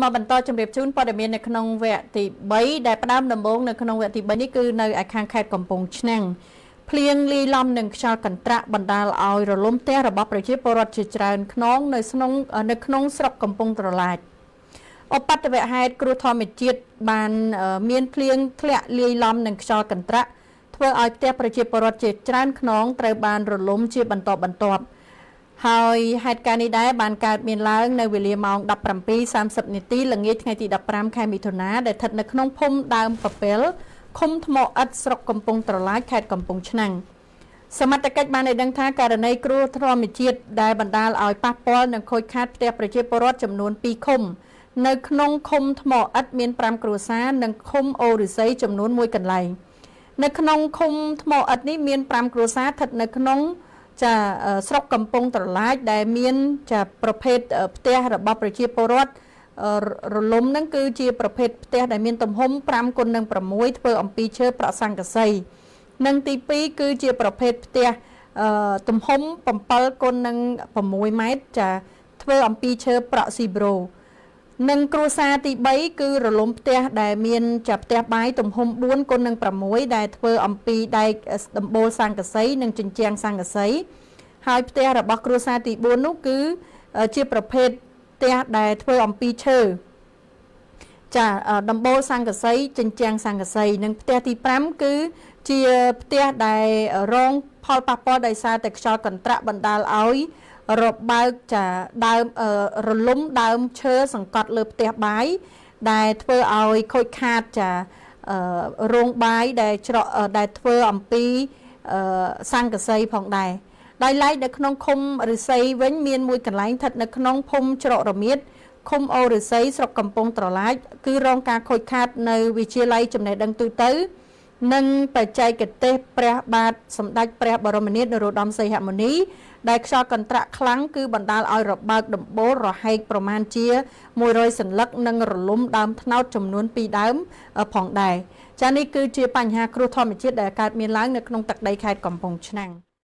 មកបន្តជម្រាបជូនព័ត៌មាននៅក្នុងវគ្គទី3ដែលផ្ដើមដំបូងនៅក្នុងវគ្គទី3នេះគឺនៅឯខាងខេត្តកំពង់ឆ្នាំងភ្លៀងលាយឡំនឹងខ្យល់កន្ត្រាក់បណ្ដាលឲ្យរលំផ្ទះរបស់ប្រជាពលរដ្ឋជាច្រើនខ្នងនៅក្នុងស្រុកកំពង់ត្រឡាចឧបទ្ទវហេតុគ្រោះធម្មជាតិបានមានភ្លៀងធ្លាក់លាយឡំនឹងខ្យល់កន្ត្រាក់ធ្វើឲ្យផ្ទះប្រជាពលរដ្ឋជាច្រើនខ្នងត្រូវបានរលំជាបន្តបន្ទាប់ហើយហេតុការណ៍នេះដែរបានកើតមានឡើងនៅវេលាម៉ោង 17:30 នាទីល្ងាចថ្ងៃទី15 ខែមិថុនាដែលស្ថិតនៅក្នុងភូមិដើមប៉ពិលឃុំថ្មឥដ្ឋស្រុកកំពង់ត្រឡាចខេត្តកំពង់ឆ្នាំងសមត្ថកិច្ចបានឲ្យដឹងថាករណីគ្រោះធម្មជាតិដែលបណ្ដាលឲ្យប៉ះពាល់នឹងខូចខាតផ្ទះប្រជាពលរដ្ឋចំនួន2ឃុំនៅក្នុងឃុំថ្មឥដ្ឋមាន5គ្រួសារនិងឃុំអូរិស័យចំនួន1កន្លែងនៅក្នុងឃុំថ្មឥដ្ឋនេះមាន5គ្រួសារស្ថិតនៅក្នុងស្រុកកំពង់ត្រឡាចដែលមានប្រភេទផ្ទះរបស់ប្រជាពលរដ្ឋរលំហ្នឹងគឺជាប្រភេទផ្ទះដែលមានទំហំ5 x 6ធ្វើអំពីឈើប្រក់ស័ង្កសីនិងទី2គឺជាប្រភេទផ្ទះទំហំ7 x 6ម៉ែត្រធ្វើអំពីឈើប្រក់ស៊ីប្រូនិងគ្រួសារទី3គឺរលំផ្ទះដែលមានផ្ទះបាយទំហំ4 x 6ដែលធ្វើអំពីដែកដំបូលស័ង្កសីនិងជញ្ជាំងស័ង្កសីហើយផ្ទះរបស់គ្រួសារទី4នោះគឺជាប្រភេទផ្ទះដែលធ្វើអំពីឈើដំបូលស័ង្កសីជញ្ជាំងស័ង្កសីនិងផ្ទះទី5គឺជាផ្ទះដែលរងផលប៉ះពាល់ដោយសារតែខ្យល់កន្ត្រាក់បណ្ដាលឲ្យរបើកដើមរលំដើមឈើសង្កត់លើផ្ទះបាយដែលធ្វើឲ្យខូចខាតរោងបាយដែលធ្វើអំពីស័ង្កសីផងដែរដោយឡែកនៅក្នុងឃុំរិស័យវិញមានមួយកន្លែងស្ថិតនៅក្នុងភូមិច្រករមៀតឃុំអូរិស័យស្រុកកំពង់ត្រឡាចគឺរងការខូចខាតនៅវិទ្យាល័យចំណេះដឹងទូទៅនិងបច្ចេកទេសព្រះបាទសម្ដេចព្រះបរមនាថនរោត្តមសីហមុនីដែលខ្យល់កន្ត្រាក់ខ្លាំងគឺបណ្ដាលឲ្យរបើកដំបូលរហែកប្រមាណជា100សន្លឹកនិងរលំដើមត្នោតចំនួន2ដើមផងដែរចា៎នេះគឺជាបញ្ហាគ្រោះធម្មជាតិដែលកើតមានឡើងនៅក្នុងទឹកដីខេត្តកំពង់ឆ្នាំង